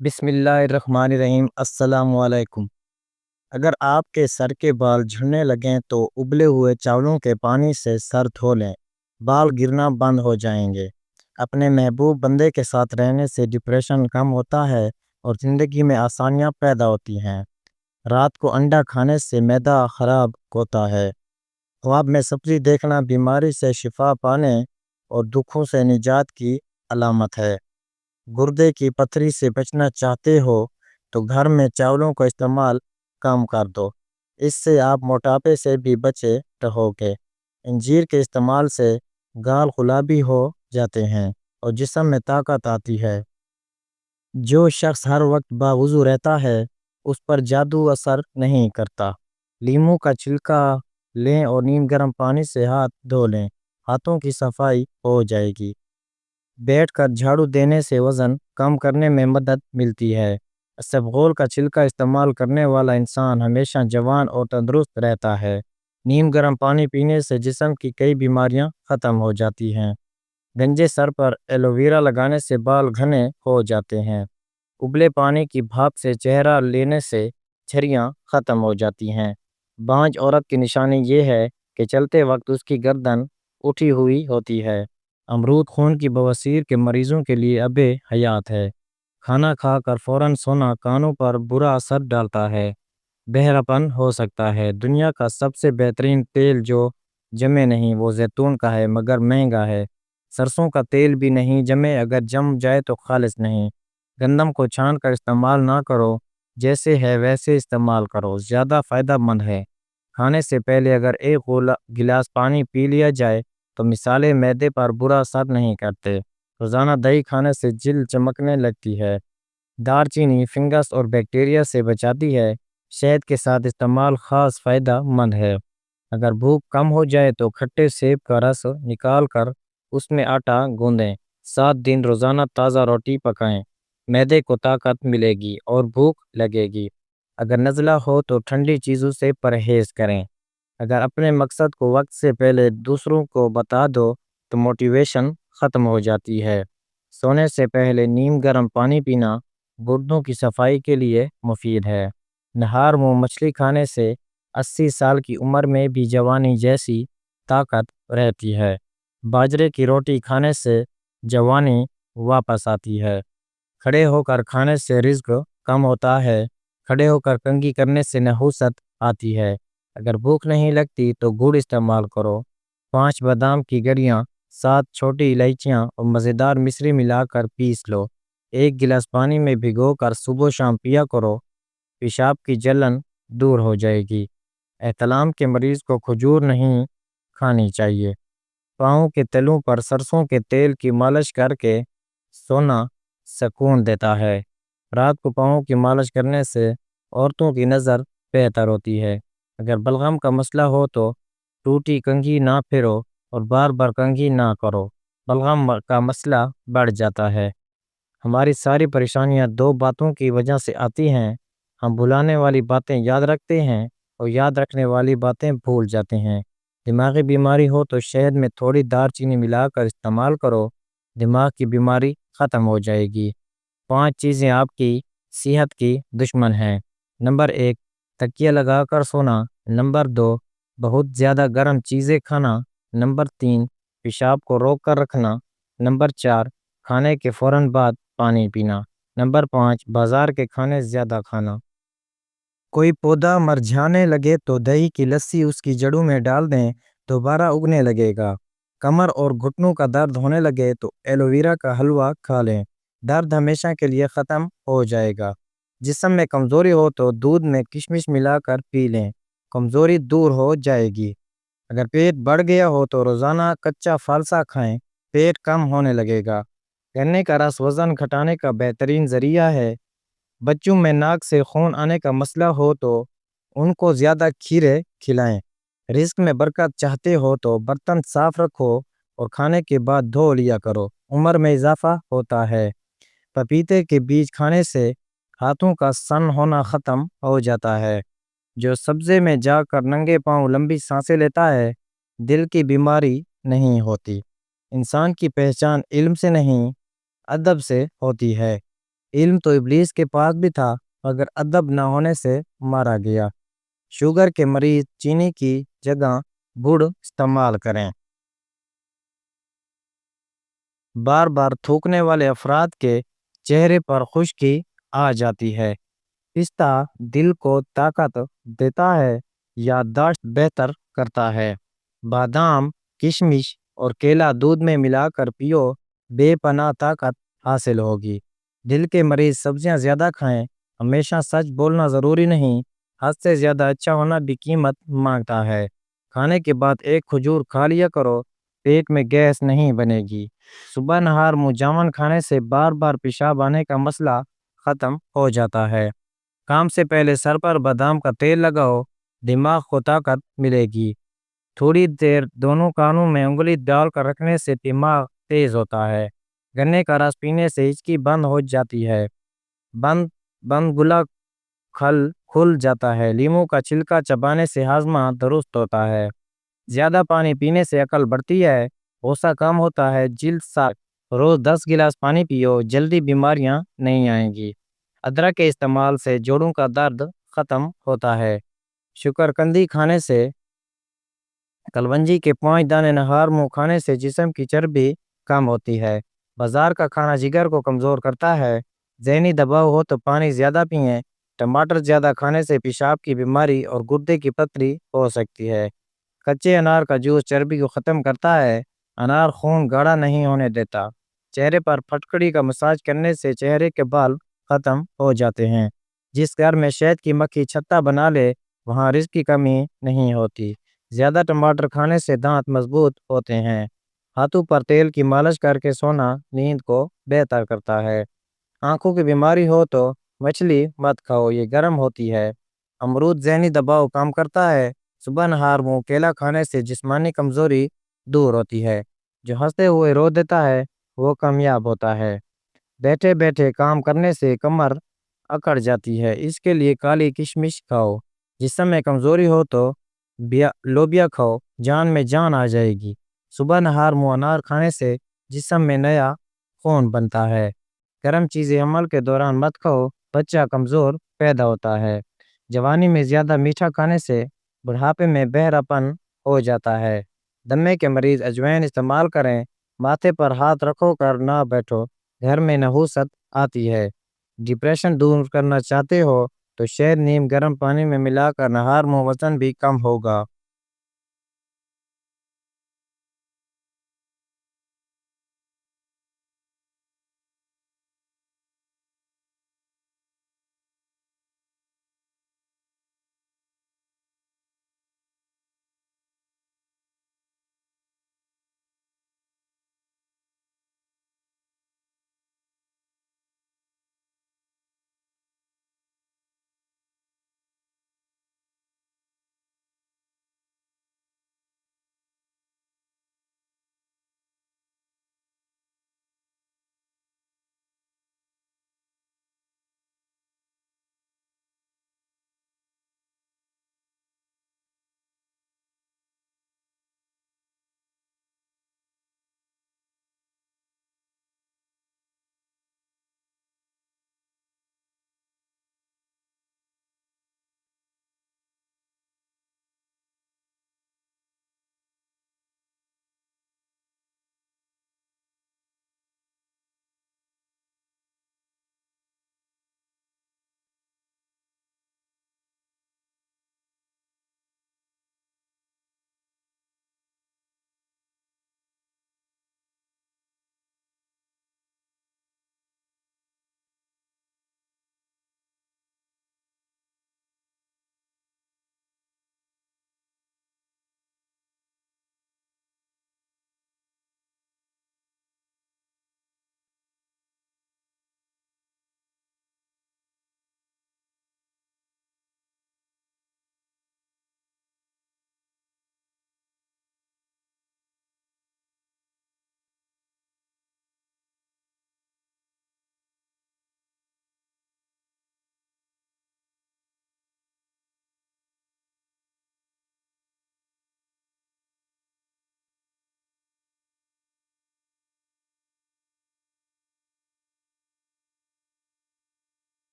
بسم اللہ الرحمن الرحیم۔ السلام علیکم۔ اگر آپ کے سر کے بال جھڑنے لگیں تو ابلے ہوئے چاولوں کے پانی سے سر دھو لیں، بال گرنا بند ہو جائیں گے۔ اپنے محبوب بندے کے ساتھ رہنے سے ڈپریشن کم ہوتا ہے اور زندگی میں آسانیاں پیدا ہوتی ہیں۔ رات کو انڈا کھانے سے معدہ خراب ہوتا ہے۔ خواب میں سبزی دیکھنا بیماری سے شفا پانے اور دکھوں سے نجات کی علامت ہے۔ گردے کی پتھری سے بچنا چاہتے ہو تو گھر میں چاولوں کا استعمال کم کر دو، اس سے آپ موٹاپے سے بھی بچے رہو گے۔ انجیر کے استعمال سے گال گلابی ہو جاتے ہیں اور جسم میں طاقت آتی ہے۔ جو شخص ہر وقت باوضو رہتا ہے اس پر جادو اثر نہیں کرتا۔ لیموں کا چھلکا لیں اور نیم گرم پانی سے ہاتھ دھو لیں، ہاتھوں کی صفائی ہو جائے گی۔ بیٹھ کر جھاڑو دینے سے وزن کم کرنے میں مدد ملتی ہے۔ اسبغول کا چھلکا استعمال کرنے والا انسان ہمیشہ جوان اور تندرست رہتا ہے۔ نیم گرم پانی پینے سے جسم کی کئی بیماریاں ختم ہو جاتی ہیں۔ گنجے سر پر ایلو ویرا لگانے سے بال گھنے ہو جاتے ہیں۔ ابلے پانی کی بھاپ سے چہرہ لینے سے جھریاں ختم ہو جاتی ہیں۔ بانجھ عورت کی نشانی یہ ہے کہ چلتے وقت اس کی گردن اٹھی ہوئی ہوتی ہے۔ امرود خون کی بواسیر کے مریضوں کے لیے آب حیات ہے۔ کھانا کھا کر فوراً سونا کانوں پر برا اثر ڈالتا ہے، بہرا پن ہو سکتا ہے۔ دنیا کا سب سے بہترین تیل جو جمے نہیں وہ زیتون کا ہے، مگر مہنگا ہے۔ سرسوں کا تیل بھی نہیں جمے، اگر جم جائے تو خالص نہیں۔ گندم کو چھان کر استعمال نہ کرو، جیسے ہے ویسے استعمال کرو، زیادہ فائدہ مند ہے۔ کھانے سے پہلے اگر ایک گلاس پانی پی لیا جائے تو مثالیں معدے پر برا اثر نہیں کرتے۔ روزانہ دہی کھانے سے جلد چمکنے لگتی ہے۔ دار چینی فنگس اور بیکٹیریا سے بچاتی ہے۔ شہد کے ساتھ استعمال خاص فائدہ مند ہے۔ اگر بھوک کم ہو جائے تو کھٹے سیب کا رس نکال کر اس میں آٹا گوندیں، 7 دن روزانہ تازہ روٹی پکائیں، معدے کو طاقت ملے گی اور بھوک لگے گی۔ اگر نزلہ ہو تو ٹھنڈی چیزوں سے پرہیز کریں۔ اگر اپنے مقصد کو وقت سے پہلے دوسروں کو بتا دو تو موٹیویشن ختم ہو جاتی ہے۔ سونے سے پہلے نیم گرم پانی پینا گردوں کی صفائی کے لیے مفید ہے۔ نہار منہ مچھلی کھانے سے 80 سال کی عمر میں بھی جوانی جیسی طاقت رہتی ہے۔ باجرے کی روٹی کھانے سے جوانی واپس آتی ہے۔ کھڑے ہو کر کھانے سے رزق کم ہوتا ہے۔ کھڑے ہو کر کنگھی کرنے سے نحوست آتی ہے۔ اگر بھوک نہیں لگتی تو گڑ استعمال کرو۔ 5 بادام کی گریاں، 7 چھوٹی الائچیاں اور مزیدار مصری ملا کر پیس لو، 1 گلاس پانی میں بھگو کر صبح و شام پیا کرو، پیشاب کی جلن دور ہو جائے گی۔ احتلام کے مریض کو کھجور نہیں کھانی چاہیے۔ پاؤں کے تلوں پر سرسوں کے تیل کی مالش کر کے سونا سکون دیتا ہے۔ رات کو پاؤں کی مالش کرنے سے عورتوں کی نظر بہتر ہوتی ہے۔ اگر بلغم کا مسئلہ ہو تو ٹوٹی کنگھی نہ پھرو اور بار بار کنگھی نہ کرو، بلغم کا مسئلہ بڑھ جاتا ہے۔ ہماری ساری پریشانیاں 2 باتوں کی وجہ سے آتی ہیں، ہم بھلانے والی باتیں یاد رکھتے ہیں اور یاد رکھنے والی باتیں بھول جاتے ہیں۔ دماغی بیماری ہو تو شہد میں تھوڑی دار چینی ملا کر استعمال کرو، دماغ کی بیماری ختم ہو جائے گی۔ 5 چیزیں آپ کی صحت کی دشمن ہیں۔ نمبر 1، تکیہ لگا کر سونا۔ نمبر 2، بہت زیادہ گرم چیزیں کھانا۔ نمبر 3، پیشاب کو روک کر رکھنا۔ نمبر 4، کھانے کے فوراً بعد پانی پینا۔ نمبر 5، بازار کے کھانے زیادہ کھانا۔ کوئی پودا مرجھانے لگے تو دہی کی لسی اس کی جڑوں میں ڈال دیں، دوبارہ اگنے لگے گا۔ کمر اور گھٹنوں کا درد ہونے لگے تو ایلو ویرا کا حلوہ کھا لیں، درد ہمیشہ کے لیے ختم ہو جائے گا۔ جسم میں کمزوری ہو تو دودھ میں کشمش ملا کر پی لیں، کمزوری دور ہو جائے گی۔ اگر پیٹ بڑھ گیا ہو تو روزانہ کچا فالسا کھائیں، پیٹ کم ہونے لگے گا۔ گنے کا رس وزن گھٹانے کا بہترین ذریعہ ہے۔ بچوں میں ناک سے خون آنے کا مسئلہ ہو تو ان کو زیادہ کھیرے کھلائیں۔ رزق میں برکت چاہتے ہو تو برتن صاف رکھو اور کھانے کے بعد دھو لیا کرو، عمر میں اضافہ ہوتا ہے۔ پپیتے کے بیج کھانے سے ہاتھوں کا سن ہونا ختم ہو جاتا ہے۔ جو سبزے میں جا کر ننگے پاؤں لمبی سانسیں لیتا ہے، دل کی بیماری نہیں ہوتی۔ انسان کی پہچان علم سے نہیں، ادب سے ہوتی ہے۔ علم تو ابلیس کے پاس بھی تھا مگر ادب نہ ہونے سے مارا گیا۔ شوگر کے مریض چینی کی جگہ گڑ استعمال کریں۔ بار بار تھوکنے والے افراد کے چہرے پر خشکی آ جاتی ہے۔ پستہ دل کو طاقت دیتا ہے، یادداشت بہتر کرتا ہے۔ بادام، کشمش اور کیلا دودھ میں ملا کر پیو، بے پناہ طاقت حاصل ہوگی۔ دل کے مریض سبزیاں زیادہ کھائیں۔ ہمیشہ سچ بولنا ضروری نہیں، حد سے زیادہ اچھا ہونا بھی قیمت مانگتا ہے۔ کھانے کے بعد ایک کھجور کھا لیا کرو، پیٹ میں گیس نہیں بنے گی۔ صبح نہار منہ جامن کھانے سے بار بار پیشاب آنے کا مسئلہ ختم ہو جاتا ہے۔ کام سے پہلے سر پر بادام کا تیل لگاؤ، دماغ کو طاقت ملے گی۔ تھوڑی دیر دونوں کانوں میں انگلی ڈال کر رکھنے سے دماغ تیز ہوتا ہے۔ گنے کا رس پینے سے ہچکی بند ہو جاتی ہے۔ بند گلا کھل جاتا ہے۔ لیموں کا چھلکا چبانے سے ہاضمہ درست ہوتا ہے۔ زیادہ پانی پینے سے عقل بڑھتی ہے، غصہ کم ہوتا ہے، جلد صاف۔ روز 10 گلاس پانی پیو، جلدی بیماریاں نہیں آئیں گی۔ ادرک کے استعمال سے جوڑوں کا درد ختم ہوتا ہے۔ شکرکندی کھانے سے، کلونجی کے 5 دانے نہار منہ کھانے سے جسم کی چربی کم ہوتی ہے۔ بازار کا کھانا جگر کو کمزور کرتا ہے۔ ذہنی دباؤ ہو تو پانی زیادہ پئیں۔ ٹماٹر زیادہ کھانے سے پیشاب کی بیماری اور گردے کی پتھری ہو سکتی ہے۔ کچے انار کا جوس چربی کو ختم کرتا ہے۔ انار خون گاڑھا نہیں ہونے دیتا۔ چہرے پر پھٹکڑی کا مساج کرنے سے چہرے کے بال ختم ہو جاتے ہیں۔ جس گھر میں شہد کی مکھی چھتا بنا لے وہاں رزق کی کمی نہیں ہوتی۔ زیادہ ٹماٹر کھانے سے دانت مضبوط ہوتے ہیں۔ ہاتھوں پر تیل کی مالش کر کے سونا نیند کو بہتر کرتا ہے۔ آنکھوں کی بیماری ہو تو مچھلی مت کھاؤ، یہ گرم ہوتی ہے۔ امرود ذہنی دباؤ کم کرتا ہے۔ صبح نہار منہ کیلا کھانے سے جسمانی کمزوری دور ہوتی ہے۔ جو ہنستے ہوئے رو دیتا ہے وہ کامیاب ہوتا ہے۔ بیٹھے بیٹھے کام کرنے سے کمر اکڑ جاتی ہے، اس کے لیے کالی کشمش کھاؤ۔ جسم میں کمزوری ہو تو لوبیا کھاؤ، جان میں جان آ جائے گی۔ صبح نہار منہ انار کھانے سے جسم میں نیا خون بنتا ہے۔ گرم چیزیں حمل کے دوران مت کھاؤ، بچہ کمزور پیدا ہوتا ہے۔ جوانی میں زیادہ میٹھا کھانے سے بڑھاپے میں بہرا پن ہو جاتا ہے۔ دمے کے مریض اجوائن استعمال کریں۔ ماتھے پر ہاتھ رکھو کر نہ بیٹھو، گھر میں نحوست آتی ہے۔ ڈپریشن دور کرنا چاہتے ہو تو شہد نیم گرم پانی میں ملا کر نہار منہ، وزن بھی کم ہوگا۔